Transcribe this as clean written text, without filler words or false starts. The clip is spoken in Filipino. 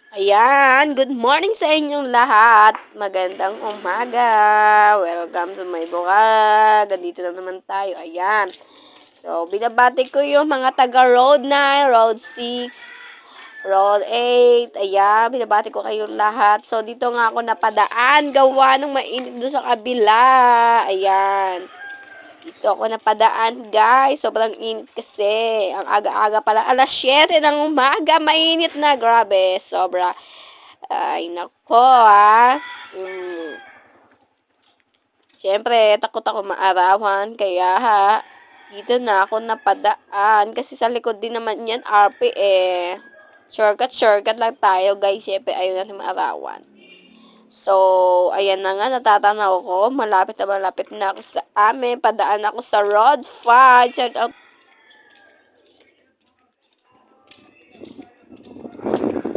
Ayan, good morning sa inyong lahat. Magandang umaga. Welcome to my vlog. Dito na naman tayo. Ayan. So, binabati ko yung mga taga Road 9, Road 6, Road 8. Ayan, binabati ko kayong lahat. So, dito nga ako napadaan. Gawa ng mainit doon sa kabila. Ayan. Dito ako napadaan, guys. Sobrang init kasi. Ang aga-aga pala. Alas 7 ng umaga. Mainit na. Grabe. Sobra. Ay, nako, ah. Siyempre, takot ako maarawan. Kaya, dito na ako napadaan. Kasi sa likod din naman yan, RP eh. Shortcut lang tayo, guys. Siyempre, ayaw natin maarawan. So, ayan na nga, natatanaw ko. Malapit na ako sa amin. Padaan ako sa Road 5. Check out